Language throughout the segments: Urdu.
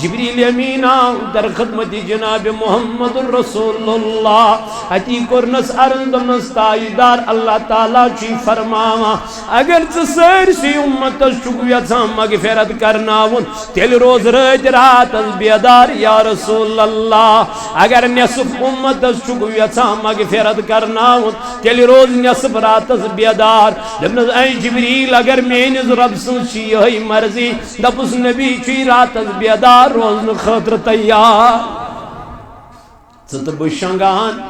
جبریل امین آو در خدمت جناب محمد رسول اللہ اتی کرنس ارندمس تائیدار اللہ تعالیٰ چی فرماوا اگر سرسی امت شکو یژھان مغفرت کرناون تیل روز رات رات بیدار یا رسول اللہ اگر نصف امت شکو یژھان مغفرت کرناون تیل روز نصف رات بیدار دپنس اے جبریل اگر میانس رب سن چی مرضی دپس نبی چی رات بیدار روزن خاطر تیار ژٕ بہ شنگان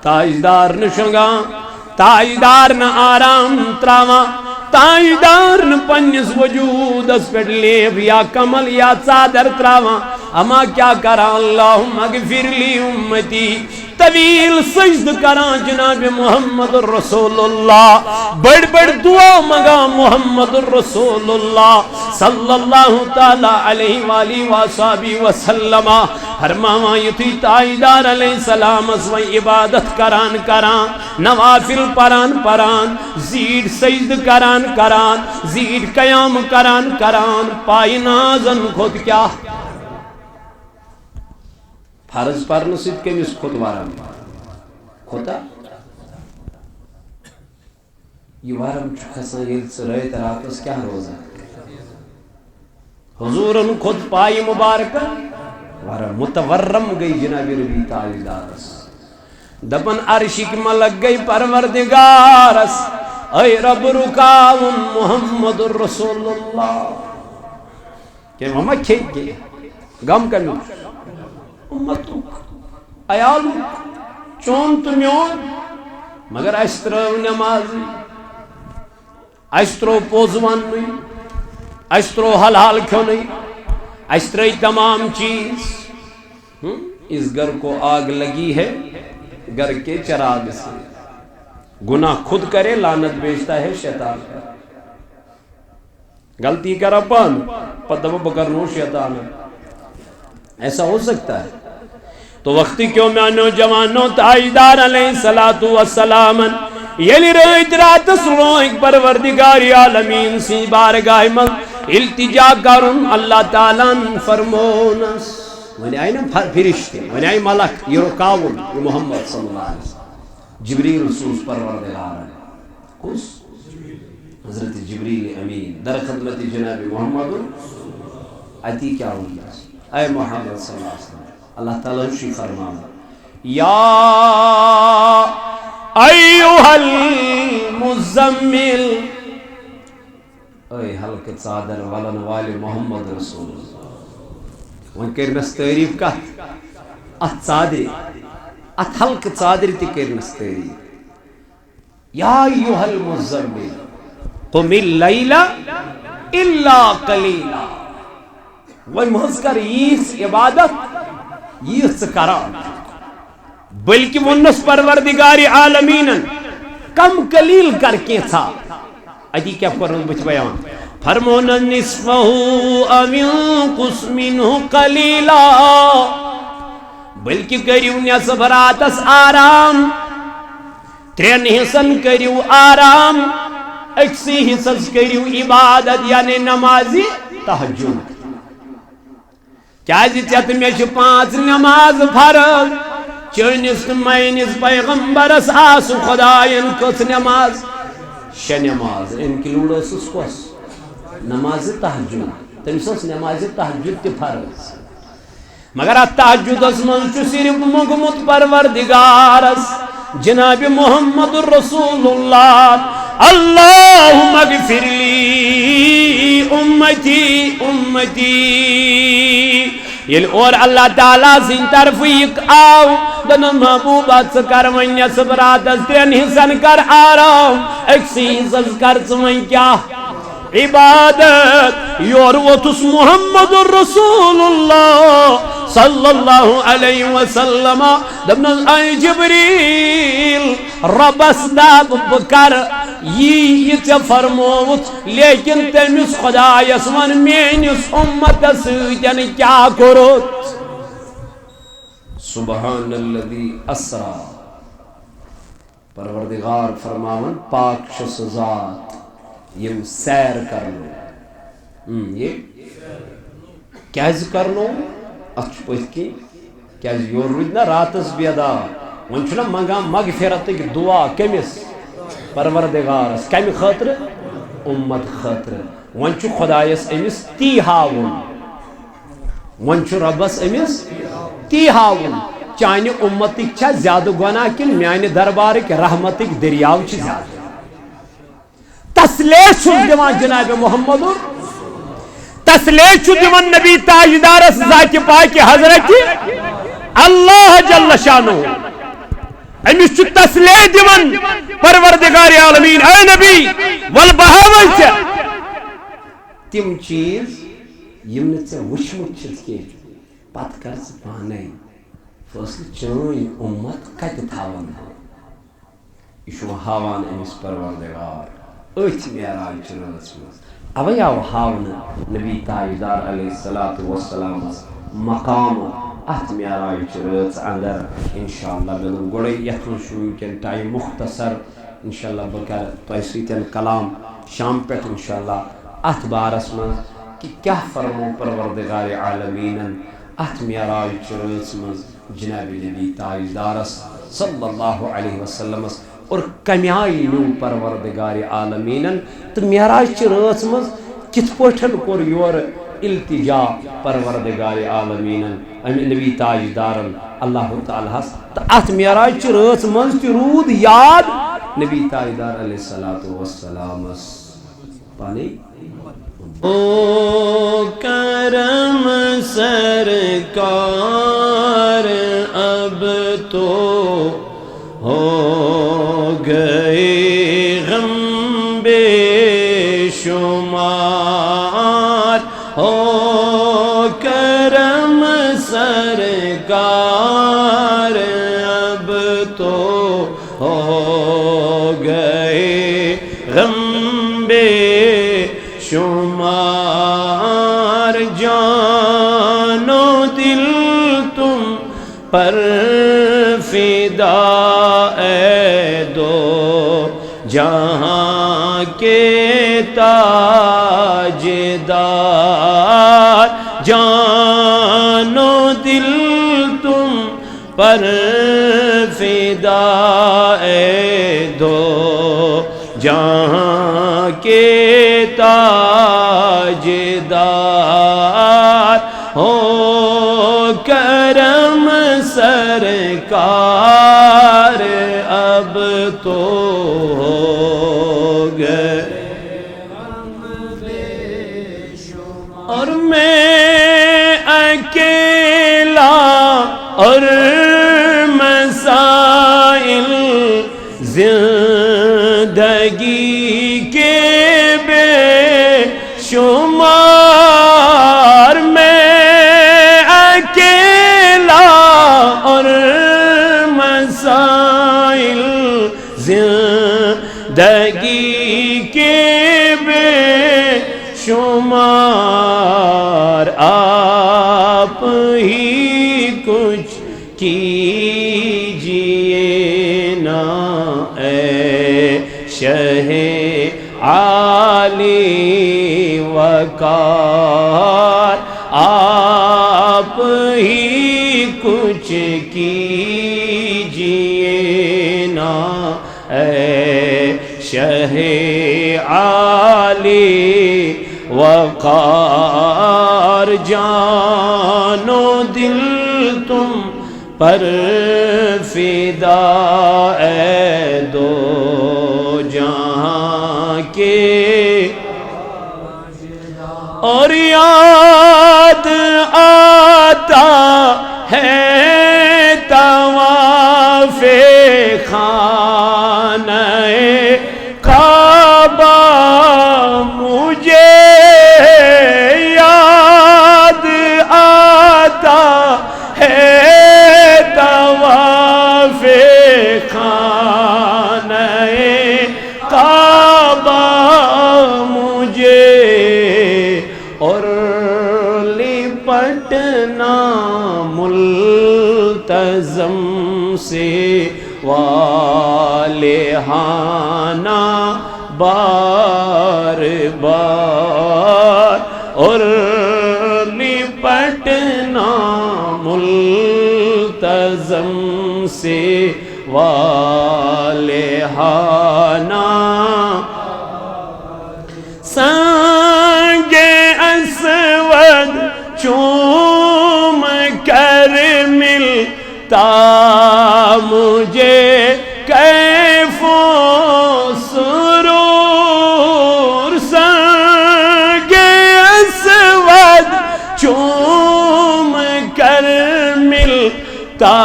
تاجدار نہ شنگان تاجدار نہ آرام تراوان تاجدار نہ پنس وجودس پہ لیب یا کمل یا چادر تراوان اما کیا کرا اللہم اغفر لی امتی طویل سجد کران جناب محمد رسول اللہ بڑ بڑ دعا مگا محمد رسول اللہ صلی اللہ تعالی علیہ وآلہ وآلہ وسلم فرماوا یتھی تائیدار علیہ السلام اسو عبادت کران کران نوافل پران پران زیڈ سجد کران کران زیڈ قیام کران کران پائی نازن خود کیا فرض پرن سید کمس خود وارم خدا یہ وارم کھسان یل ثرایت راتس کیا روزہ حضورن خود پائی مبارک وارم متورم گئی جناب ربی تاجدارس دپن عرشک ملک گئی پروردگارس اے رب رکاون محمد رسول اللہ کہ مما کھیت گئے غم کرنا امتک عیالک چون تو میون مگر اس ترو نمازی اس ترو پوز وننی اس ترو حلال کھونی اس ترو تمام چیز اس گھر کو آگ لگی ہے گھر کے چراغ سے گناہ خود کرے لعنت بیچتا ہے شیطان کا غلطی کرا پن پتہ بکرنو شیطان ایسا ہو سکتا ہے تو وقتی کیوں میں نوجوانوں تاجدار علیہ السلام یلی رات رات سلوک پروردگار عالمین سی بارگاہ من التجا کرن اللہ تعالیٰ فرمونس ونی آئی نا فرشتے ونی آئی ملک یہ رکاون یہ محمد صلی اللہ علیہ وسلم جبریل رسول پروردگار کس حضرت جبریل امین در خدمت جناب محمد اتی کیا ہوگا اے محمد صلی اللہ علیہ وسلم اللہ تعالیٰ شی فرمانا یا ایوہ المزمل اے حلق صادر ولن والی محمد رسول اللہ وہاں کرنس تعریف کا ات صادر ات حلق صادر تی کرنس تعریف یا ایوہ المزمل قم اللیل الا قلیلا وہ محض اس عبادت یہ کران بلکہ ونس پروردگار عالمین کم قلیل کر کے تھا ادی کیا کرن بچ بیان فرمون نصفہ او انقص منہ قلیلا بلکہ کریو نصف راتس آرام ترین حصن کریو آرام اکسی حصص کریو عبادت یعنی نمازی تہجد کیازِ ژےٚ تہٕ مےٚ چھِ 5 نماز فرض چٲنِس تہٕ میٲنِس پیغمبرس آسہٕ خۄدایَن کٔژ نماز 6 نماز اِنکلوٗڈ ٲسٕس کۄس نمازِ تہجد تٔمِس ٲس نمازِ تہجد تہِ فرض مگر اتھ تہجدس منٛز چھُ صرف موٚنگمُت پروردگارس جناب محمد رسول اللہ اللہم اغفر لی امتی امتی یل اور اللہ تعالیٰ سن طرف ایک آو دن محبوبات کر ون نصف راتس 3 حصن کر آرام اکسی حصص کر ون کیا عبادت یور ووتس محمد رسول اللہ صلی اللہ علیہ وسلم دپنس اے جبریل ربس داب بکر یہ ژےٚ فرمووُتھ لیکن تٔمِس خۄدایس ون میٲنِس اُمتس سۭتۍ کیٛاہ کوٚرُتھ سبحان الذی اسرا پروردگار فرماون پاک چھُ سُہ ذات یم سیر کرنو یہ کیاز کرنو اتھ پت کی کیاز یور رود نا راتس بیدار ون چھنا منگان مغفرت کی دعا کمس پروردگارس کم خاطر امت خاطر ون چھ خدایس امس تی ہاون ون چھ ربس امس تی ہاون چانہ امتک چھا زیادہ گناہ کن میانہ دربارک رحمتک دریاو چھ زیادہ تسلیح چھس دیوان جناب محمد تسلیح چھس دیوان نبی تاجدارس ذات پاک حضرت اللہ جل شانہ امس چھ تسلیح دیوان پروردگار عالمین اے نبی ول بہاول چھ تم چیز یم نے وچھمت چھس کی پت کر پانے فاصل چٲنۍ امت کتہِ تھاون یہ ہاوان امس پروردگار أتھۍ معراج رٲژ منٛز اوے آو ہاونہٕ نبی تاجدار علیہ الصلوۃ والسلامس مقام اتھ معراج رٲژ اندر انشاءاللہ مےٚ دوٚپ گۄڈے یتھ منٛز چھُ وٕنکٮ۪ن ٹایم مختصر انشاءاللہ بہٕ کرٕ تۄہہِ سۭتۍ کلام شام پٮ۪ٹھ انشاءاللہ اتھ بارس منٛز کہ کیٛاہ فرمو پروردگار عالمیٖنن اتھ معراج رٲژ منٛز جناب نبی تاجدارس صلی اللہ علیہ وسلمس اور کمہِ آیہِ نیوٗ پروردگار عالمیٖنن تہٕ معراج رٲژ منٛز کِتھ پٲٹھۍ کوٚر یورٕ التجا پروردگار عالمیٖنن امہِ نبی تاجدارن اللہ تعالیٰ ہس تہٕ اتھ معراج رٲژ منٛز تہِ روٗد یاد نبی تاجدار علیہ الصلوۃ والسلامس پانے او کرم سرکار اب تو ہو گئے غم بے شمار ہو کرم سرکار اب تو ہو گئے غم بے شمار جان و دل تم پر فدا اے دو جہاں کے تاجدار جان و دل تم پر فدا اے دو جہاں کے تاجدار ہو کرم سرکار اب تو ہو گئے اور میں اکیلا اور مسائل زندگی کے بے شمار میں اکیلا اور مسائل زندگی کے بے شمار آپ ہی کچھ کیجئے نا اے شہ عالی وقار آپ ہی کچھ کیجئے نا اے شہ عالی وقار جان و دل تم پر فدا اے دو جہاں کے اور یاد آتا ہے طواف خانہ کعبہ مجھے یاد آتا ہے طواف خانہ کعبہ مجھے اور لپٹنا ملتزم سے والہانہ بار بار اور لپٹنا ناملتزم سے والہانہ سنگ اسود چوم کر ملتا مجھے کیف و سرور سنگ اسود چوم کر ملتا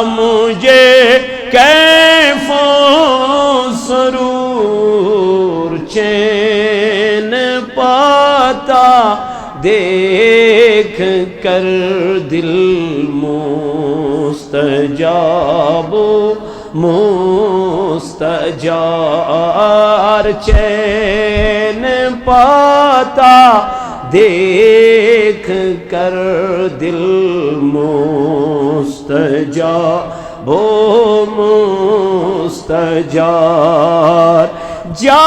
مجھے کیف و سرور چین پاتا دیکھ کر دل مستجاب مستجار چین پاتا دیکھ کر دل مستجاب مستجار جا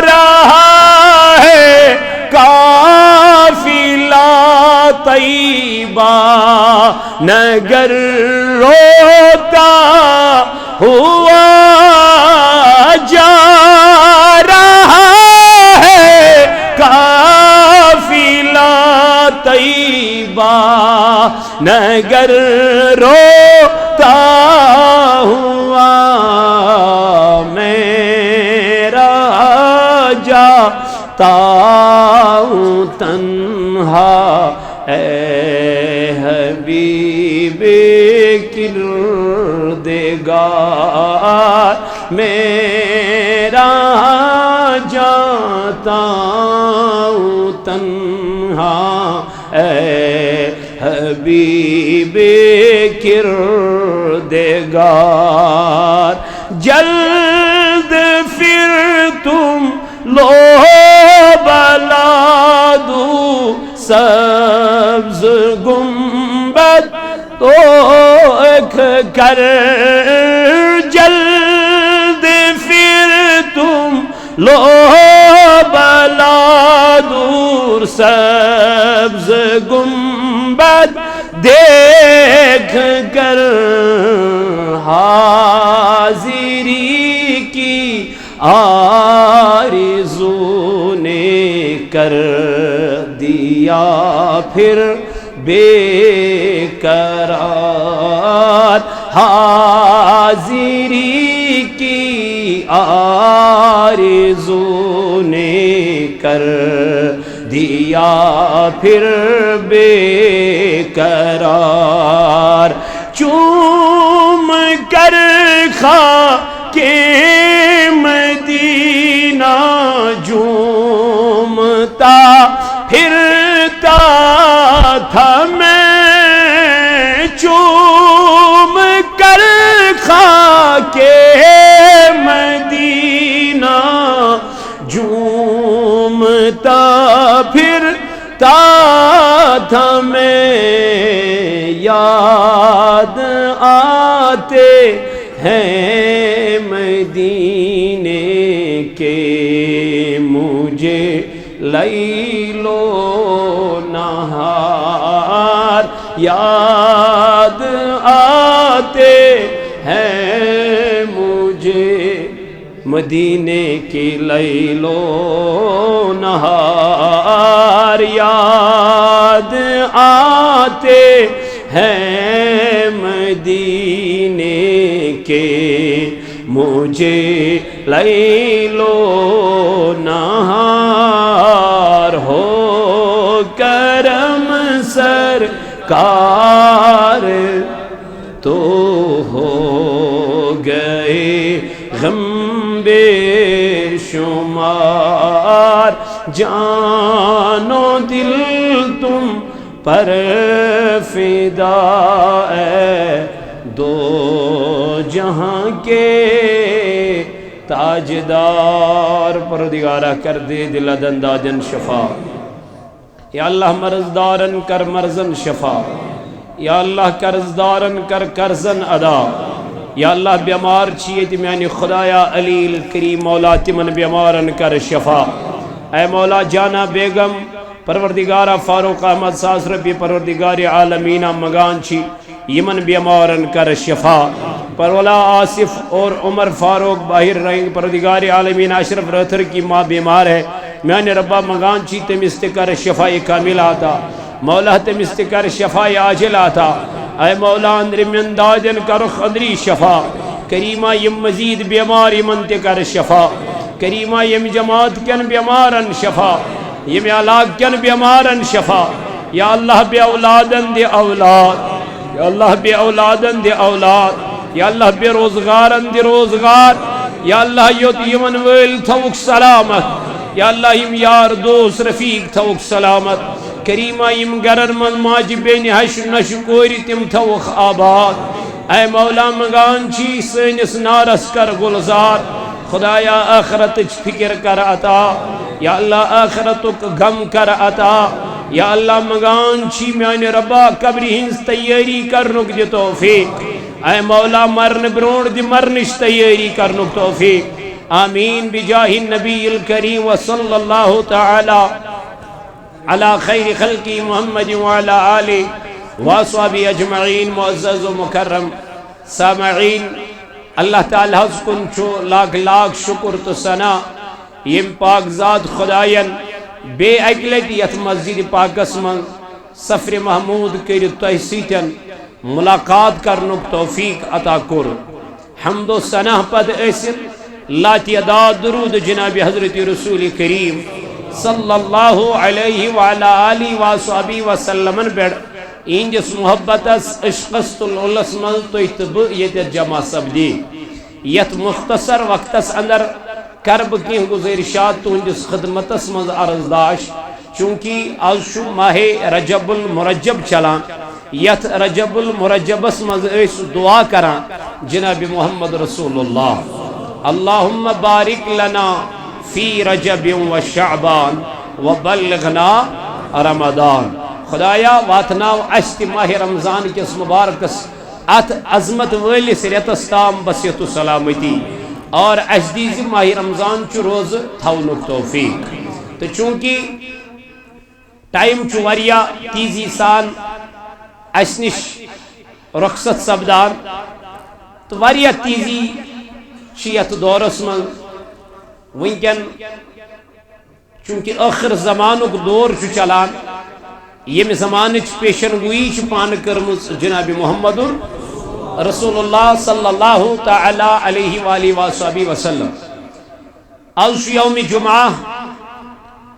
رہا ہے قافلہ طیبہ نگر روتا ہوا جا رہا ہے قافلہ طیبہ نگر روتا ہوا میرا جاتا ہوں تنہا اے حبیب کردگار میرا جاتا ہوں تنہا اے حبیب کردگار جلد پھر تم لو بلادو سبز گنبد تو کر جلد پھر تم لو بلادور سبز گنبد دیکھ کر حاضری کی آرزو نے کر دیا پھر بے قرار حاضری کی آرزو نے کر دیا پھر بے قرار چوم کر خاک مدینہ جھومتا پھرتا تھا میں چوم کر خاک مدینہ جھومتا پھرتا تھا میں یاد آتے ہیں مدینے کے مجھے لیل و نہار یاد آتے ہیں مجھے مدینے کی لیل و نہار یاد آتے ہیں مدینے کے مجھے لیل و نہار ہو کرم سرکار تو ہو گئے غم بے شمار جان و دل تم پر فدا ہے دو جہاں کے تاجدار پروردگارہ کر دے دل دنداجن شفا یا اللہ مرض دارن کر مرضن شفا یا اللہ قرض دارن کر قرضن ادا یا اللہ بیمار چیت میانی خدایا علی الکریم مولا تمن بیمارن کر شفا اے مولا جانا بیگم پروردگارہ فاروق احمد ساز ربی پروردگار عالمینہ مگان چھی یمن بیمارن کر شفا پرولا آصف اور عمر فاروق باہر رنگ پروردگار عالمین اشرف رتھر کی ماں بیمار ہے میانے ربا مگان چھی تمس تہ کر شفا کامل آتا مولا تمس تہ کر شفا عاجل آتا اے مولا اندر من دادن کر خدری شفا کریمہ یم مزید بیمار یمن تہ کر شفا کریمہ یم جماعت کن بیمارن شفا یم علاق کن بیمارن شفا یا اللہ بے اولادن دے اولاد یا اللہ بے اولادن دے اولاد یا اللہ بے روزگارن دے روزگار یا اللہ یوت یمن ویل تھوک سلامت یا اللہ یم یار دوست رفیق تھوک سلامت کریمہ یم گرر من ماج بین حش نش کوری تم تھوک آباد اے مولا مگان چھی سینس نارس کر گلزار خدایا آخرت فکر کر عطا یا اللہ آخرت غم کر عطا یا اللہ مگان چھی میانے ربا قبری ہنس تیاری کرنک دی توفیق اے مولا مرن برون دی مرنش تیاری کرنک توفیق آمین بجاہ النبی الکریم وصلی اللہ تعالی علی خیر خلقی محمد وعلی آلہ واصحابہ اجمعین معزز و مکرم سامعین اللہ تعالی حض کن چھو لاکھ لاکھ شکر تو ثنا یم پاک ذات خداین بے اکلت یت مسجد پاکس من سفر محمود کر تحسیتن ملاقات کرنک توفیق عطا کر حمد و ثنا پد ایسن لا تعداد درود جناب حضرت رسول کریم صلی اللہ علیہ وعلی آلہ وصحبہ وسلم بیڑ این جس محبت عشقس تلولس من تو یہ جمع سبدی یت مختصر وقتس اندر کرب کی گزارشات تہندس خدمتس من عرض داش چونکہ آج شو ماہ رجب المرجب چلان یت رجب المرجبس من دعا کران جناب محمد رسول اللہ اللہم بارک لنا فی رجب و شعبان و بلغنا رمضان خدایا واتناو اشت ماہ رمضان کس مبارکس ات عظمت ولس ریتس تام بصیت و سلامتی اور اجدیز ماہ رمضان چو روز تھونک توفیق تو چونکہ ٹائم چو وریا تیزی سان اسنش رخصت سبدان تو وریا تیزی شیعت دورس من ونکن چونکہ آخر زمانک دور چو چلان یم زمانچ پیشن گوئی چھ پان کرمز جناب محمد رسول اللہ صلی اللہ تعالی علیہ وآلہ وصحبہ وسلم آج یوم جمعہ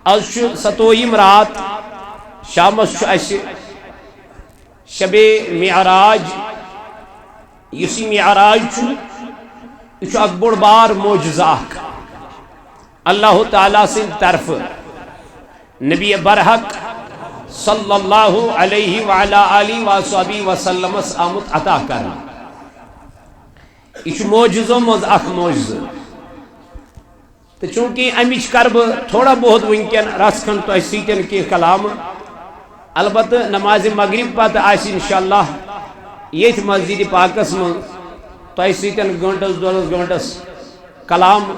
آج ستویم رات شامس اس شب معراج یسی معراج یہ اکبر بار معجزہ اللہ تعالیٰ سے طرف نبی برحق صلی اللہ علیہ وعلی آلہ وصحبہ وسلم آمد عطا کرنا یہ معجزوں مز اخ معجز تو چونکہ امچ کرب تھوڑا بہت ونکن رس کھن تو سیتن کی کلام البتہ نماز مغرب پتہ آس انشاءاللہ یہ مسجد پاکس من تو سیتن گھنٹس دولس گھنٹس کلام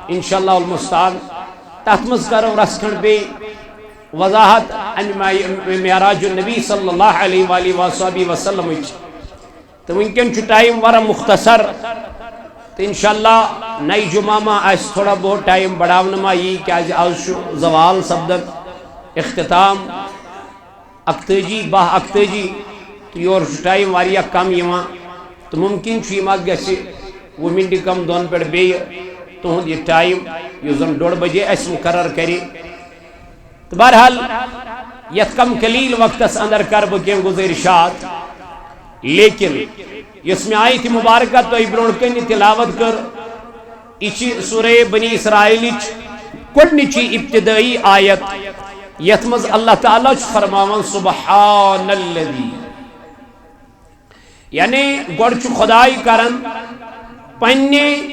انشاءاللہ المستعان تحت مز کرو رس کھن بے وضاحت ان معراج النبی صلی اللہ علیہ وآلہ وصحبہ وسلم تو ونکن چھ ٹائم ورا مختصر تو انشاءاللہ نئی جمعہ ما آس تھوڑا بہت ٹائم بڑھاون ما یہ کہ آج زوال سبدن اختتام اکتجی باہ اکتجی تو یور ٹائم واریا کم یوان تو ممکن چھ ما گسی وہ منٹی کم دون پڑ بے تہند یہ ٹائم یہ زن 1:30 بجے اس مقرر کری تو بہرحال یت کم قلیل وقتس اندر کرب کی گزارشات لیکن اس میں آیت مبارکہ تو برون کن تلاوت کر یہ سورہ بنی اسرائیل گۄڈنِچی ابتدائی آیت یت مز اللہ تعالیٰ فرماون سبحان الذی یعنی گۄڈٕ چھُ خدائی کرن پننہِ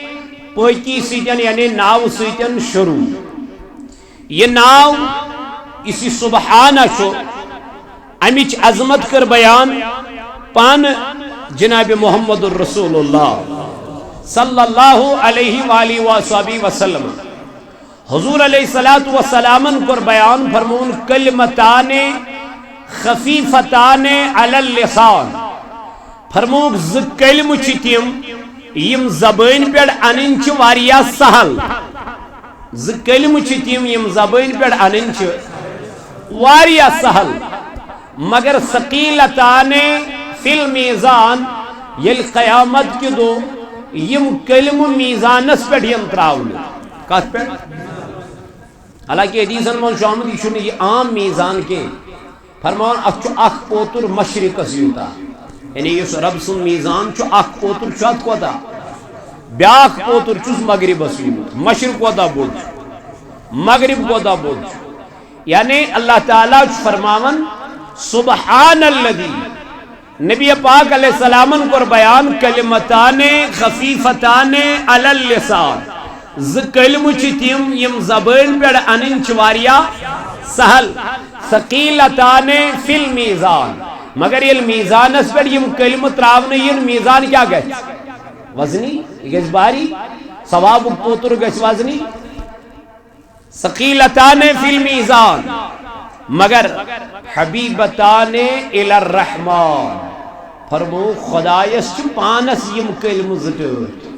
پٲکی سۭتۍ یعنی ناو سۭتۍ شروع یہ ناو اسی سبحانہ چھو امچ عظمت کر بیان پان جناب محمد الرسول اللہ صلی اللہ علیہ وآلہ وصحبہ وسلم حضور علیہ الصلوۃ والسلام کور بیان فرمون کلمتان خفیفتان علی اللسان فرموک ز کلم چھ تم یم زبان پہ ان واریاہ سہل ز کلم چھ تم یم زبان پہ ان واریاہ سہل مگر ثقیلتان فی المیزان یل قیامت کی دو یم کلم میزانس پہ یم تراؤن کت پہ حالانکہ حدیثن من شامل یہ عام میزان کے فرمان اتھ اخ پوتر مشرقس یوتا یعنی اس رب سن میزان اخ پوتر ات کوتا بیاکھ پوتر چس مغربس یوت مشرق کوتا بود مغرب کوتا بود یعنی اللہ تعالیٰ فرماون سبحان الذی نبی پاک علیہ السلام کو بیان کلمتان خفیفتان علی اللسان ز کلم چھ تم یم زبان پہ ان واریاہ سہل ثقیلتان فی المیزان مگر یل میزانس پہ یم کلم تراون ین میزان کیا گژھِ وزنی یہ گژھِ باری ثواب پوتر گژھِ وزنی ثقیلتان فی المیزان مگر حبیبتان الی الرحمن فرمو خدایس چھ پانس یم کلم زٹٹ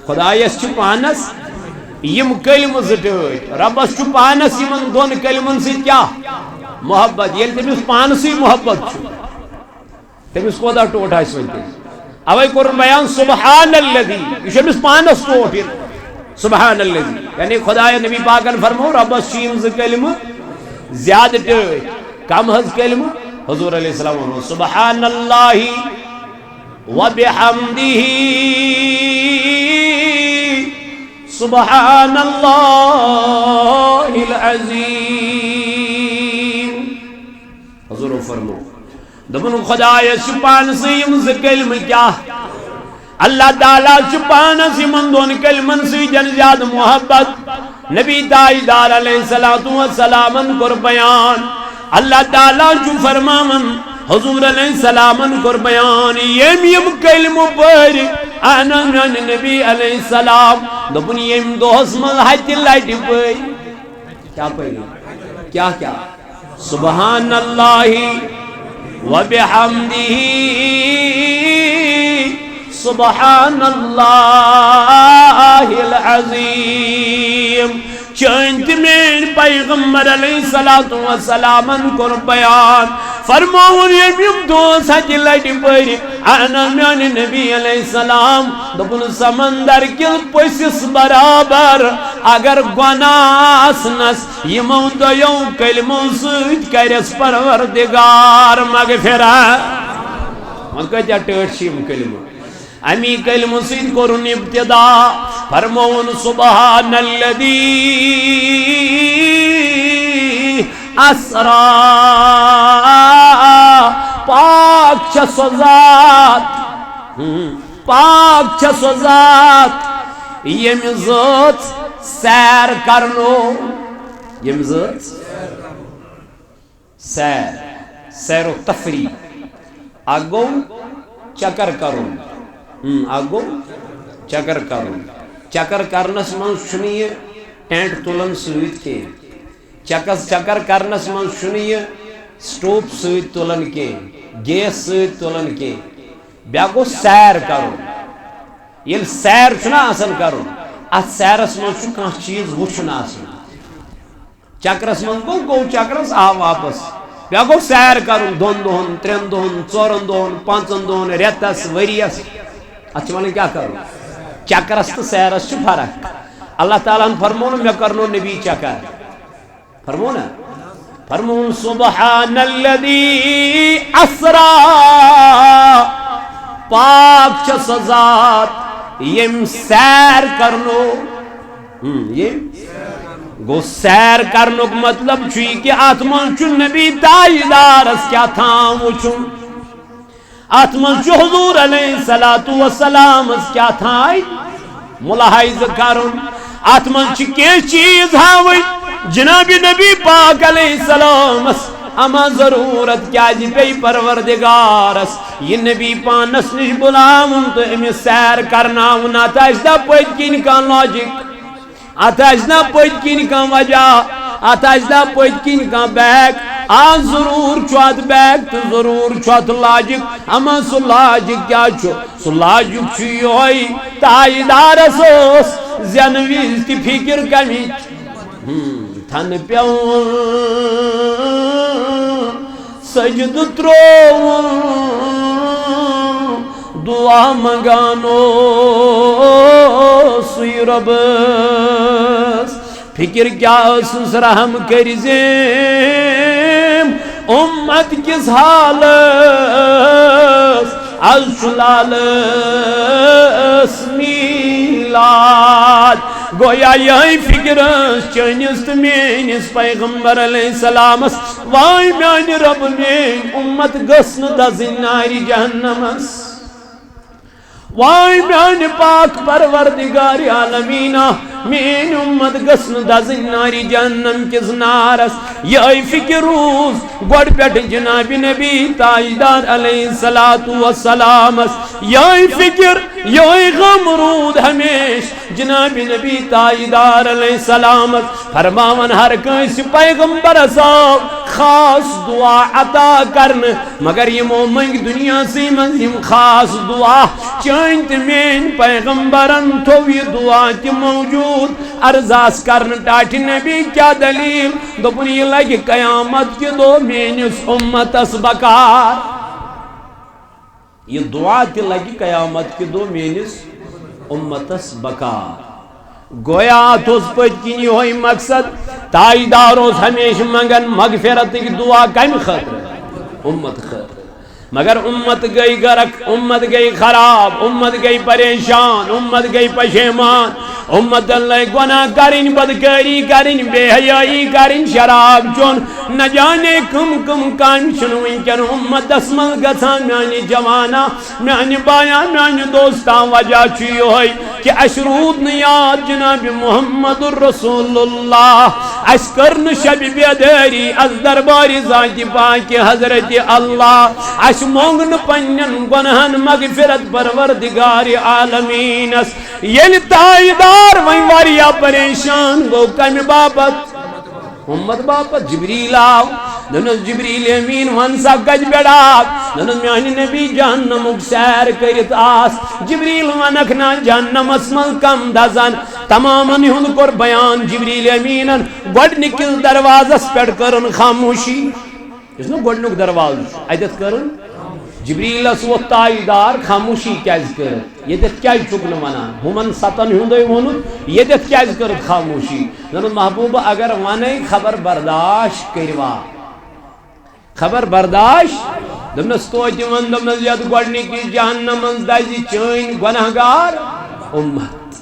خدایس چھ پانس یم کلم زٹٹ ربس چھ پانس یمن دون کلمن سی کیا محبت یل تمس پانسی محبت چھ تمس کودا ٹوٹ آس ون اوے کور بیان سبحان الذی یہ تمس پانس ٹوٹ سبحان الذی یعنی خدا نبی پاکن فرمو ربس چھ یم ز کلم زیادہ ٹوٹ کم حض کلم حضور علیہ السلام سبحان اللہ وبحمدہ سبحان اللہ العظیم حضور فرمو دبن خدای سبحان سیم ز کلم کیا اللہ تعالیٰ چپانس یمن دون کلمن سی جن زیاد محبت نبی تاجدار علیہ السلام کر بیان اللہ تعالیٰ چو فرمامن حضور علیہ السلام کر بیان یم کلم پر آنا نبی علیہ السلام دبن یم دوس من حج لائٹ پر کیا پہلی کیا سبحان اللہ وبحمدہ سبحان اللہ العظیم چند میں پیغمبر علیہ السلام کر بیان فرماؤن یم دوس حج لٹ پر آنا میان نبی علیہ السلام دبن سمندر کل پسس برابر اگر گناہ اسنس یمو دیو کلمو سوچ کرس پروردگار مغفرہ من کتیا ٹیٹ شیم کلمو امی کلمو سید کرن ابتدا فرمون سبحان الذی اسرا پاک چھ سو ذات پاک چھ سو ذات یم ذات سیر کرنو یم ذات سیر و تفریح اگو چکر کرن اگو چکر کرن چکر کرنس من شنی ٹینٹ تلن سویت کے چکر کرنس من شنی سٹوپ سویت تلن کے گیس سویت تلن کے بیا گو سیر کرن یل سیر چھنا آسن کرن ات سیرس من چھو کان چیز وچھن آسن چکرس من گو چکرس آ واپس بیا گو سیر کرن دون دون ترین دون ژورن دون پانچن دون ریتس وریس اچھا ون کیا کرو چکرس تو سیرس چھ فرق اللہ تعالیٰ فرمون میں کرنو نبی چکر فرمون فرمون سبحان الذی اسرا پاک چھ سو ذات یم سیر کرنو یم گو سیر کرنو مطلب چھوئی کہ آتمن چھ نبی تاجدارس کیا تھام وچھن آتمن چھ حضور علیہ السلام کیا تھائی ملاحظ کرن آتمن چھ کی چیز ہاوئی جناب نبی پاک علیہ السلام اما ضرورت کیا جی پی پروردگارس یہ نبی پانس نش بلاون تو امی سیر کرنا ونا تا اس دا پوچ کین کا لاجک اتنا پت کن کان وجہ اتنا پت کن کان بیک ضرور ات بیک تو ضرور ات لاجک اما سہ لاجک کیا سہ لاجک یہ تائیدارس زین وز تہ فکر کمچ تھن پیون سجد ترو دعا منگانو سی ربس فکر کیا سس رحم کرزیم امت کس حالس از شلالس میلاد گویا یہ فکر چنس تو میس پیغمبر علیہ السلامس وائی میان رب مین امت گسن دزن ناری جہنمس وائی میان پاک پروردگار عالمینا مین امت گسن دزن ناری جہنم کس نارس یہ فکر روز گوڑ پیٹ جناب نبی تاجدار علیہ السلام یہ فکر یہ غم رود ہمیش جناب نبی تاجدار علیہ السلام فرماون ہر کنس پیغمبر صاحب خاص دعا عطا کرن مگر یمو منگ دنیا سی من یم خاص دعا چانت مین پیغمبرن تو یہ دعا تی موجود ارزاس کرن ٹاٹھ نبی کیا دلیل دوپن یہ لگی قیامت کی دو مینس امتس بکار یہ دعا تی لگی قیامت کی دو مینس امتس بکار گویا توس پت کنی ہوئی مقصد تائیداروس ہمیش منگن مغفرت کی دعا کم خطر امت خطر مگر امت گئی غرق امت گئی خراب امت گئی پریشان امت گئی پشیمان امت اللہ گناہ کرن بدکاری کرن بے حیائی کرن شراب چون نہ جانے کم کم کام شنو ونکن امت اسمل گسان میانی جوانا میانی بایا میانی دوستان وجہ چی ہوئی کہ اشرود نیاد جناب محمد الرسول اللہ اس کرن شب بیداری از درباری ذات پاک حضرت اللہ اس مونگن پنن گنہن مغفرت پروردگار عالمین یل تائیدار وہیں واریا پریشان گو کم باپت امت باپت جبریل آو دنس جبریل امین ونسا گج بیڑاک دنس میانی نبی جہنمک سیر کرت آس جبریل ونکنا جہنم اسمل کم دزن تماما ہند کر بیان جبریل امین گوڑ نکل دروازس پیڑ کرن خاموشی اس نے گوڑ نک دروازش ایدت کرن جبریل اسو تائیدار خاموشی کیز کرت یہ دیت کیا چکن ونان ہمن ستن ہندوی ونن یہ دیت کیز کرت خاموشی دنس محبوب اگر وانے خبر برداشت کروا خبر برداشت دمنس توجہ من دمنس یاد گوڑنی کی جہنم دازی چین گناہگار امت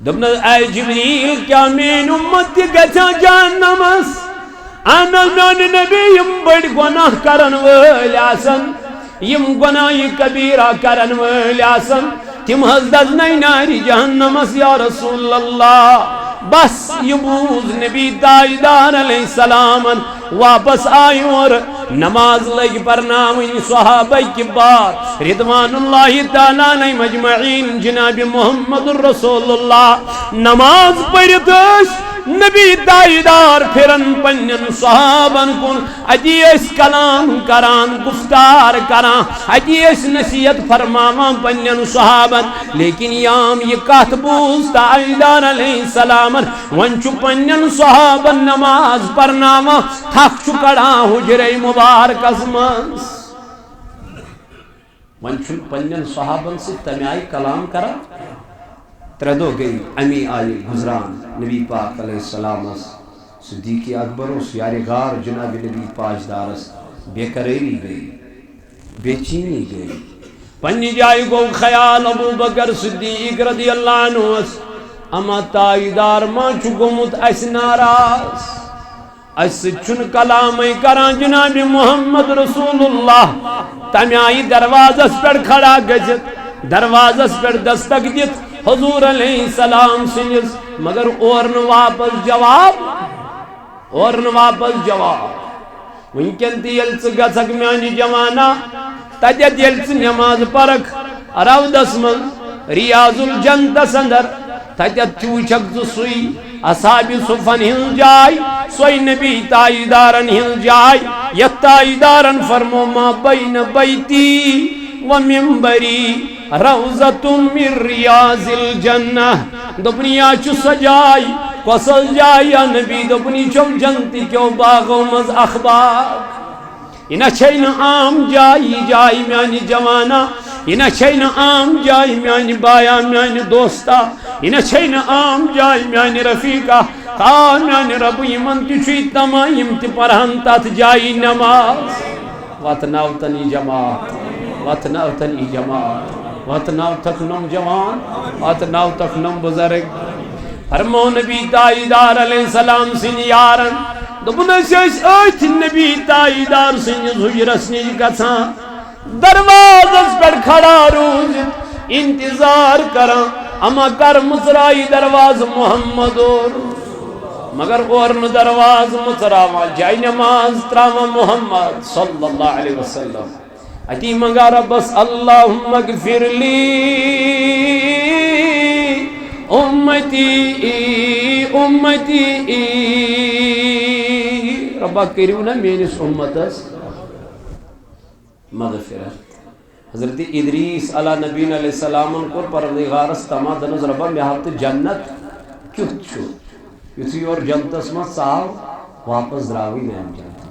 دمنس اے جبریل کیا مین امت دی گچا جہنمس انا میان نبی یم بڑ گناہ کرن ویل آسن یم گناہ کبیرہ کرن ویل آسن تم حضرت ناری جہنمس یا رسول اللہ بس یہ بوز نبی تاجدار علیہ السلام واپس آئی اور نماز لگ پرناوین صحابہ کی بات رضوان اللہ تعالیٰ علیہ مجمعین جناب محمد الرسول اللہ نماز پڑھتش نبی تائیدار پھرن پنن صحابن کن اجی اس کلام کران گفتار کران اجی اس نصیحت فرماوان پنن صحابن لیکن یام یہ کات بوز تائیدار علیہ السلام ونچو پنن صحابن نماز پرناما تھک چکڑا حجر مبارک ازمانس ونچو پنن صحابن سے تمیائی کلام کرا تردو گئی امی آئی گزران نبی پاک علیہ السلام صدیق اکبر اس یار غار جناب نبی پاجدارس بے قراری گئی بے چینی گئی پنی جائی گو خیال ابو بکر صدیق رضی اللہ عنہ اما تائیدار ما چکمت اس ناراض اس چن کلامی کران جناب محمد رسول اللہ تمیائی دروازس پر کھڑا گجت دروازس پر دستک دیت حضور علیہ السلام سنس مگر اورن واپس جواب ونکن تیلچ گسک میانی جوانا تجد یلچ نماز پرک رودس من ریاض الجنت سندر تتیت چوچک سوئی اصحاب صفن ہن جائے سوئی نبی تائیدارن ہن جائے یت تائیدارن فرمو ما بین بیتی و منبری روزت من ریاض الجنہ دپنی آچو سجائی کسل جائی یا نبی دپنی چو جنتی کیو باغو مز اخبار یہ چھین عام جائی جائی میانی جوانا یہ چھین عام جائی میانی بایا میانی دوستا یہ چھین عام جائی میانی رفیقہ قال میانی رب یمن تچوی تمام تی پرہن تات جائی نماز واتناوتنی جماعت واتناوتنی جماعت واتناوتک نم جوان واتناوتک نم بزرگ فرمو نبی تائیدار علیہ السلام سن یارن دپنس ایت نبی تائیدار سن حجرس نش گژھان دروازس پہ کھڑا روزت انتظار کران اما کر مصرائی دروازہ محمد مگر اور دروازہ مصراوا جائے نماز تراوا محمد صلی اللہ علیہ وسلم اتی منگا ربس اللہم اغفر لی امتی امتی ربا کریو نا مینس امتس مغفرت حضرت ادریس علیہ نبینا علیہ السلام کو پروردگارس تما دنس ربا میں ہاتھ جنت کیت چھو یتھی اور جنتس میں صاحب واپس دراوی نیم جنت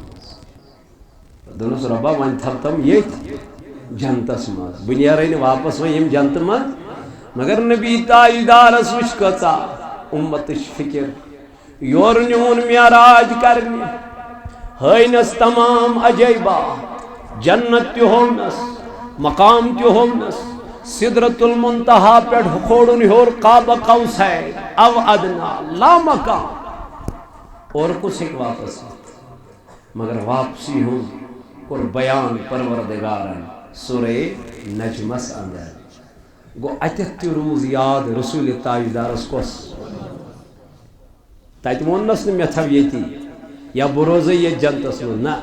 دنس ربا وان تھرتم یہ جنتس میں بنیارین واپس ویم جنت میں مگر نبی تائیدارس وچ کتا امتش فکر یور نیون معراج کرنی ہینس تمام عجیبہ جنت تہ ہونس مقام تہ ہونس سدرۃ المنتہا پہ کھوڑن ہور قاب قوسین او ادنا لا مقام اور کچھ ایک واپس مگر واپسی ہوں اور بیان پروردگارن سورہ نجمس اندر گو اتت روز یاد رسول تائیدارس کس تت ونس نا مے تھو یتی یا بروز یہ جنتس من نا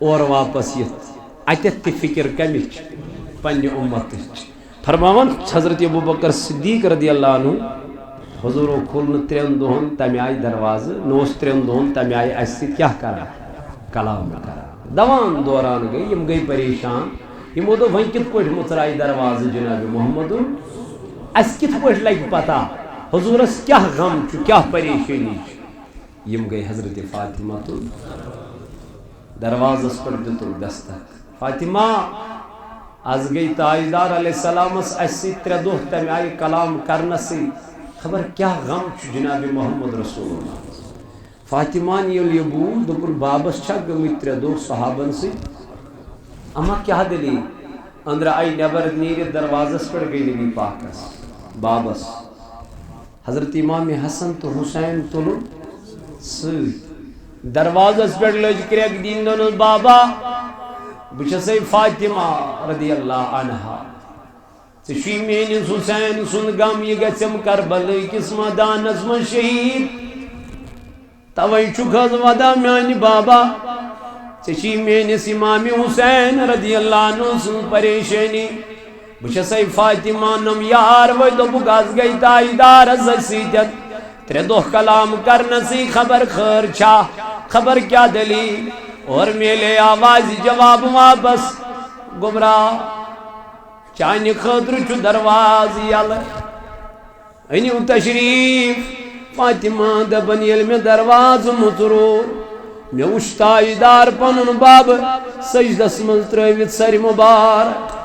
اور واپس یت اتت فکر کمچ پنہ امت فرماون حضرت ابوبکر صدیق رضی اللہ عنہ حضور کھولن 3 دہن تمہ آئی دروازہ نوس 3 دہن تمہ آئی اس کیا کرا کلام کرا دوان دوران گئی یم گئی پریشان یمو دو وہیں کت پوٹ مصرائی دروازہ جناب محمد اس کت پوٹ لگ پتہ حضورس کیا غم چھ کیا پریشانی یم گئی حضرت فاطمہ تو دروازس پر دتو دستک فاطمہ از گئی تائیدار علیہ السلام اس 3 دہ تمہ آئی کلام کرنسی خبر کیا غم چھ جناب محمد رسول اللہ فاطمہ یل یہ بود دپن بابس چھا گمت 3 دہ صحابن سی اما کیا دلی اندر آئی نبر نیر دروازس پر گئی نبی پاکس بابس حضرت امام حسن تو حسین تلو دروازس پر لج کریک دین دون بابا بچسے فاطمہ رضی اللہ عنہ ژی میانس حسین سن غم یہ گژھم کربلہ کس میدانس من شہید توے چھُکھ حظ ودان میانہ بابا ژی میانس امام حسین رضی اللہ عنہ سن پریشانی بچسے فاطمہ نم یار وہ دوپک از گئی تائیدار سیتت 3 دہ کلام کرنسی خبر خیر چھا خبر کیا دلیل اور میلے آواز جواب واپس گمراہ چانہ خاطر چھ درواز یل انیو تشریف فاطمہ دبن یل میں دروازہ مترو مے وچھ تائیدار پنن باب سجدس من ترویت سر مبارک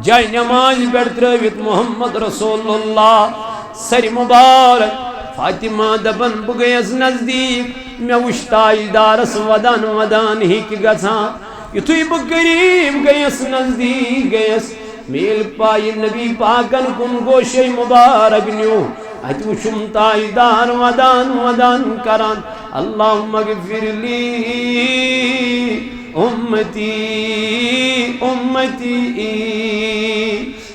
جائے نماز پہ ترویت محمد رسول اللہ سر مبارک فاطمہ دبن بہ گیس نزدیک مے وچھ تائیدارس ودان ودان ہک گژھان یتھے بہ قریب گیس نزدیک گیس میل پائی نبی پاکن کن گوشے مبارک نیو ات وچھم تائیدار ودان ودان کران اللہم اغفر لی امتی امتی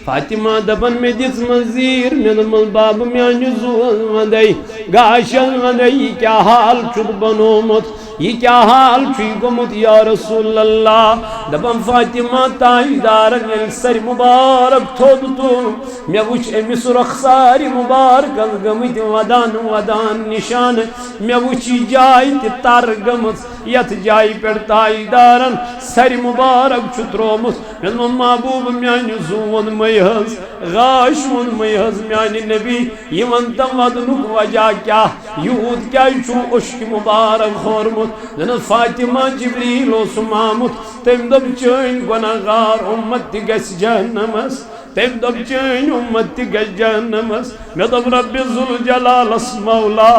فاطمہ دبن میں دس مزیر میں دمل باب میانہ زول ودائی گاشن ودائی کیا حال چھت بنومت یہ کیا حال چھ گومت یا رسول اللہ دپان فاطمہ تاجدارن یل سر مبارک تھود تو مے وچھ امس رخسار مبارک گمت ودان ودان نشان مے وچھ جائے تر گمت یت جائے پہ تاجدارن سر مبارک ترومت مے محبوب میانہ زون میز غاش ون میز میانہ نبی یہ ونتم ودنک وجہ کیا یہود کیا چھو اشک مبارک خورمت جن فاطمہ جبریل اوسم آمت تم دب چین گناہگار امت تہ گژھِ جہنمس تم دب چین امت تہ گژھِ جہنمس مے دب رب ذوالجلالس مولا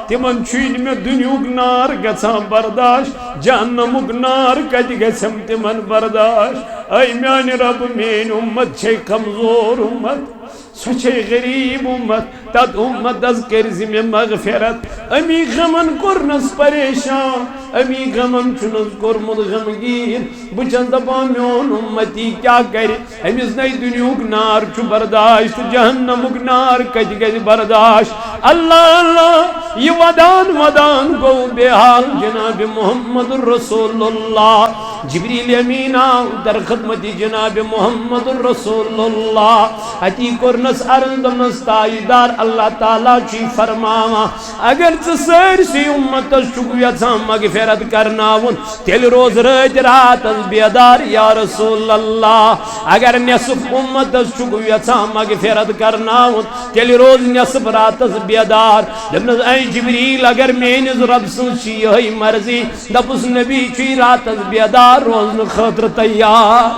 تمن چھین مے دنیاک نار گژھان برداشت جہنمک نار کتہ گژھم تمن برداشت اے میانہ رب میٲنۍ امت چھے کمزور امت سو چھے غریب امت تت امتس کرز میں مغفرت امی غمن کورنس پریشان امی غمن چھنس کورمت غمگین بچن دپان میون امتی کیا کر امس نئی دنیاک نار چھ برداشت جہنمک نار کتہ گژھِ برداشت اللہ اللہ یہ ودان ودان گو بے حال جناب محمد رسول اللہ جبریل امین آو در خدمت جناب محمد رسول اللہ اتی کرنس عرض دمنس تاجدار اللہ تعالیٰ چی فرماوا اگر سرسی امتس چکو یژھان مغفرت کرناون تیل روز رات راتس بیدار یا رسول اللہ اگر نصف امتس چکو یژھان مغفرت کرناون تیل روز نصف راتس بیدار دمنس اے جبریل اگر میانس رب سن چھ یہی مرضی دپس نبی چی راتس بیدار روزن خاطر تیار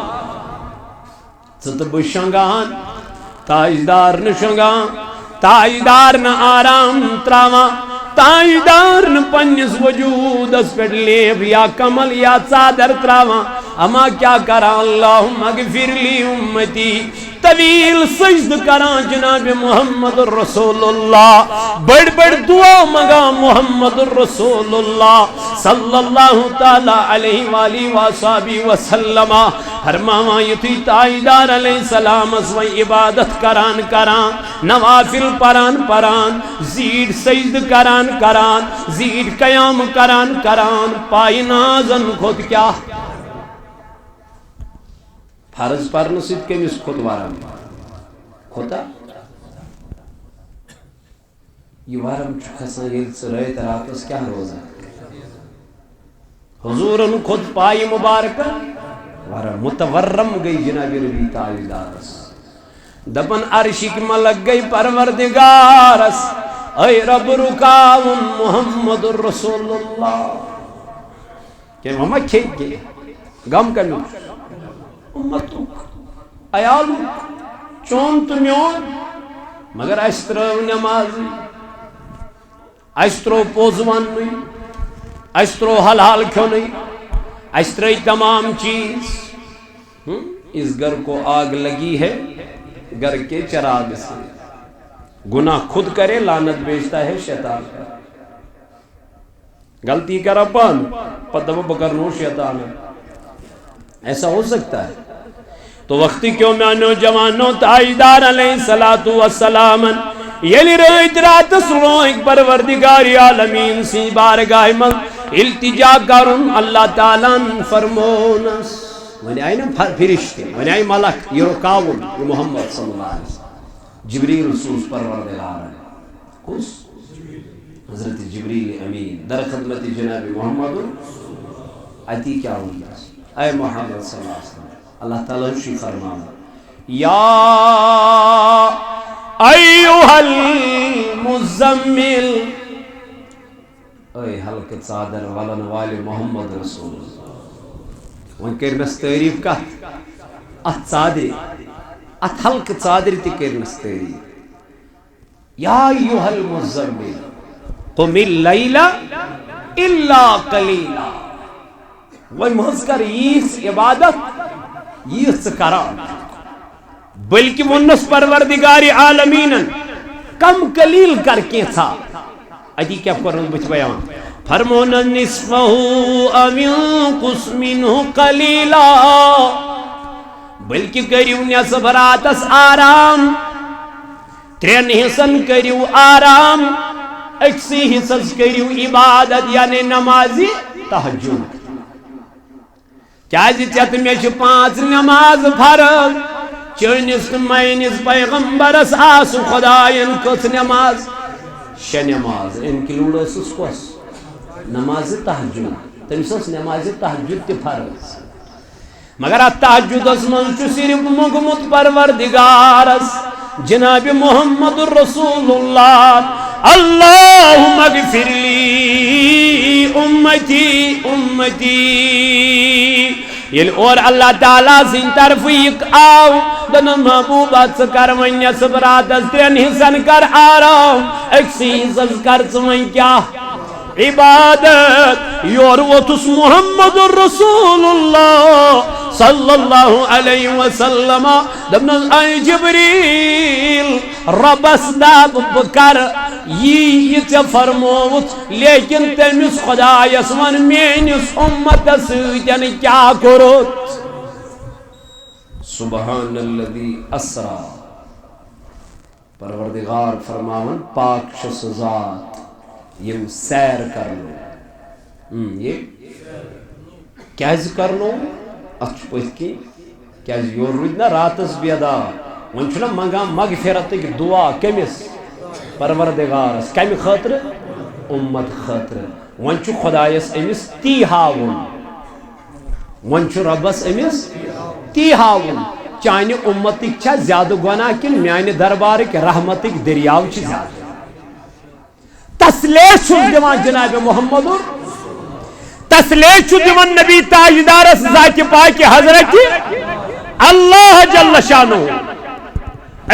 ژٕ تہٕ بہٕ شۄنٛگان تاجدار نہ شۄنٛگان تاجدار نہ آرام تراوان تاجدار نہ پننس وجودس پہ لیب یا کمل یا چادر تراوان اما کیا کران اللہم اغفر لی امتی طویل سجد کران جناب محمد رسول اللہ بڑ بڑ دعا مگا محمد رسول اللہ صلی اللہ تعالی علیہ وآلہ وصحبہ وسلم فرماوا یتھی تاجدار علیہ السلام اس وی عبادت کران کران نوافل پران پران زیڈ سجد کران کران زیڈ قیام کران کران پائی نازن خود کیا فرض پرن سید کمس خود وارم خدا یہ وارم کھسان یل ژٕ راتس کیا روزان حضورن خود پائی مبارک وارم متورم گئی جناب نبی تاجدارس دپن عرشک ملک گئی پروردگارس اے رب رکاون محمد رسول اللہ کہ مما کھیت گئے غم کرنو امتک عیالک چون تو میون مگر اس ترو نماز اس ترو پوز وننی اس ترو حلال کھونی اس ترو تمام چیز اس گھر کو آگ لگی ہے گھر کے چراغ سے گناہ خود کرے لعنت بیچتا ہے شیطان کا غلطی کرا پان پتہ بکرنو شیطان ایسا ہو سکتا ہے تو وقتی کیوں میں نوجوانوں تاجدار علیہ السلام یلی رات رات سروک پروردگار عالمین سی بارگاہ من التجا کرن اللہ تعالیٰ فرمونس ونی آئی نا فرشتے ونی آئی ملک یہ رکاون یہ محمد صلی اللہ علیہ وسلم جبریل سوز پروردگار کس حضرت جبریل امین در خدمت جناب محمد اتی کیا ہوگا اے محمد صلی اللہ علیہ وسلم اللہ تعالیٰ شی فرمانا یا ایوہ المزمل اے حلق صادر ولن والی محمد رسول اللہ وان کرنس تعریف کا ات صادر ات حلق صادر تی کرنس تعریف یا ایوہ المزمل قم اللیل الا قلیلا وان محض کر یہ عبادت یہ کران بلکہ ونس پروردگار عالمین کم قلیل کر کے تھا ادی کیا کرن بچ بیان فرمون نصفہ او ينقص منه قلیلا بلکہ کریو نصف راتس آرام ترین حصن کریو آرام اکسی حصص کریو عبادت یعنی نمازی تہجد کیازِ ژےٚ تہٕ مےٚ چھِ 5 نماز فرض چٲنِس تہٕ میٲنِس پیغمبرس آسہٕ خۄدایَن کٔژ نماز 6 نماز انکلوڈ ٲسٕس کۄس نماز تہجد تٔمِس ٲس نماز تہجد تہِ فرض مگر اتھ تہجدس منٛز چھُ صرف موٚنگمُت پروردگارس جناب محمد رسول اللہ اللہم اغفر لی امتی امتی یل اور اللہ تعالیٰ سن طرف ایک آو دنو محبوبہ ژٕ کر وۄنۍ نٮ۪صف راتس 3 حصن کر آرام أکسٕے حصس کر ژٕ وۄنۍ کیٛاہ عبادت یور ووتُس محمد رسول اللہ صلی اللہ علیہ وسلم دپنس اے جبریل ربس دپ بہ کر یہ ژےٚ فرمووُتھ لیکن تٔمِس خۄدایس ون میٲنِس اُمتس سۭتۍ کیٛاہ کوٚرُتھ سبحان الذی اسرا پروردگار فرماون پاک چھُ سُہ ذات یم سیر کرنو یہ کیازِ کرنو اتھ چھُ پٔتھۍ کِنۍ کیازِ یور روٗدۍ نا راتس بیدار وۄنۍ چھُنہ منگان مغفرتٕکۍ دعا کٔمِس پروردگارس کمہِ خٲطرٕ اُمت خٲطرٕ وۄنۍ چھُ خۄدایس أمِس تی ہاوُن وۄنۍ چھُ رۄبس أمِس تی ہاوُن چانہِ اُمتٕکۍ چھا زیادٕ گۄناہ کِنہٕ میانہِ دربارٕکۍ رحمتٕکۍ دٔریاو چھِ زیادٕ تسلیہ چھُس دِوان جناب محمد تسلیہ چھُ دِوان نبی تاجدارس ذاتِ پاکہِ حضرت اللہ جل شانہ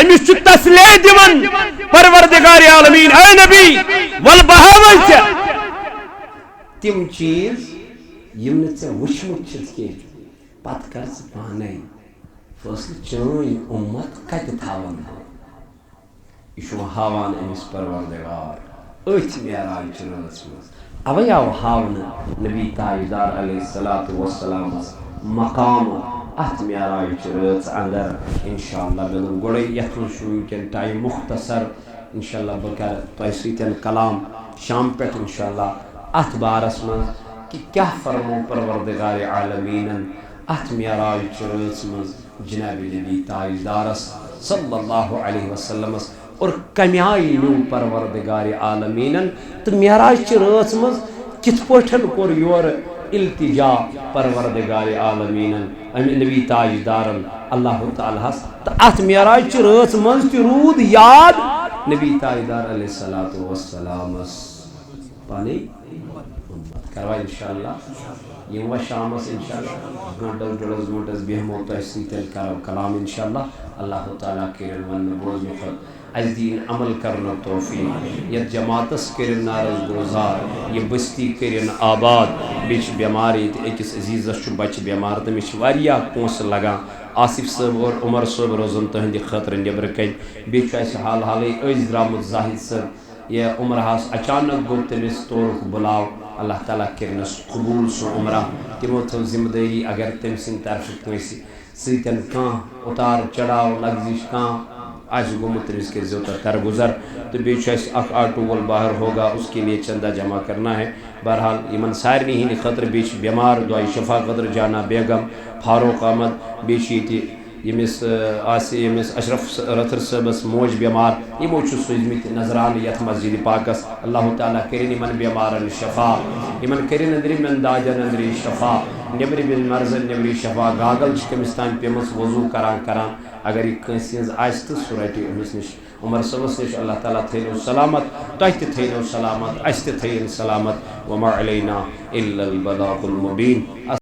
امس چھُ تسلیہ دِوان پروردگار عالمین اے نبی ول بہاوَن ژےٚ تِم چیٖز یِم نہٕ ژےٚ وٕچھمٕتۍ چھِتھ کینٛہہ پتہٕ کر ژٕ پانے فٲصلہٕ چٲنۍ اُمت کتہِ تھاون یہِ چھُ ہاوان أمِس پروردگار أتھۍ معراج چہِ رٲژ منٛز اوے آو ہاونہٕ نبی تاجدار علیہ الصلوۃ والسلامس مقام اتھ معراج چہِ رٲژ اندر انشاءاللہ مےٚ دوٚپ گۄڈے یتھ منٛز چھُ وٕنکٮ۪ن ٹایم مختصر انشاءاللہ بہٕ کرٕ تۄہہِ سۭتۍ کلام شام پٮ۪ٹھ انشاءاللہ اتھ بارس منٛز کہ کیٛاہ فرمو پروردگار عالمیٖنن اتھ معراج چہِ رٲژ منٛز جناب نبی تاجدارس صلی اللہ علیہ وسلمس اور کمہِ آیہِ نیوٗ پروردگار عالمیٖنن تہٕ معراج چہِ رٲژ منٛز کِتھ پٲٹھۍ کوٚر یورٕ التجا پروردگار عالمیٖنن امہِ نبی تاجدارن اللہ تعالیٰ ہس تہٕ اتھ معراج چہِ رٲژ منٛز تہِ روٗد یاد نبی تاجدار علیہ الصلوۃ والسلامس پانے کروا انشاءاللہ یِموا شامس انشاءاللہ گھنٹس 1.5 گھنٹس بیہمو تۄہہِ سۭتۍ کرو کلام انشاءاللہ اللہ تعالیٰ کٔرِنۍ وننہٕ بوزنہٕ کھۄتہٕ اسہِ دِیِن عمل کرنُک توفیٖق یتھ جماعتس کٔرِنۍ نعرس گُلزار یہِ بستی کٔرِنۍ آباد بیٚیہِ چھِ بٮ۪مار ییٚتہِ أکِس عزیٖزس چھُ بچہِ بٮ۪مار تٔمِس چھِ واریاہ پونٛسہٕ لگان آصف صٲب اور عمر صٲب روزن تٕہنٛدِ خٲطرٕ نیٚبرٕ کَنۍ بیٚیہِ چھُ اَسہِ حال حالٕے أزۍ درٛامُت زاہد صٲب یہ عمرہس اچانک گوٚو تٔمِس تورُکھ بُلاو اللہ تعالیٰ کٔرنَس قبوٗل سُہ عمرہ تِمو تھٲو ذمہٕ دٲری اگر تٔمۍ سٕنٛدِ طرفہٕ کٲنٛسہِ سۭتۍ کانٛہہ اُتار چڑاو لگزِش کانٛہہ آسہِ گوٚمُت تٔمِس کٔرۍزیو تَتھ درگُزر تہٕ بیٚیہِ چھُ اَسہِ اکھ آٹوٗ وول باہر ہوگا اس کے لیے چندہ جمع کرنا ہے بہرحال یِمن سارنٕے ہِنٛدِ خٲطرٕ بیٚیہِ چھِ بٮ۪مار دُعایہِ شفا خٲطرٕ جانا بیگم فاروق احمد بیٚیہِ چھِ ییٚتہِ ییٚمِس اشرف رتھر صٲبس موج بٮ۪مار یِمو چھُ سوٗزمٕتۍ نظرانہٕ یتھ مسجدِ پاکس اللہ تعالیٰ کٔرِنۍ یِمن بٮ۪مارن شفا یِمن کٔرِنۍ أنٛدرِمٮ۪ن دادٮ۪ن أنٛدری شفا نیٚبرِمٮ۪ن مرضن نیٚبری شفا گاگل چھِ کٔمِس تانۍ پیٚمٕژ وضوٗ کران اگر یہِ کٲنٛسہِ ہٕنٛز آسہِ تہٕ سُہ رٹہِ أمِس نِش عمر صٲبس نِش اللہ تعالیٰ تھٲینو سلامت تۄہہِ تہِ تھٲینو سلامت اَسہِ تہِ تھٲیِن سلامت وما علینا الا البلاغ المبیٖن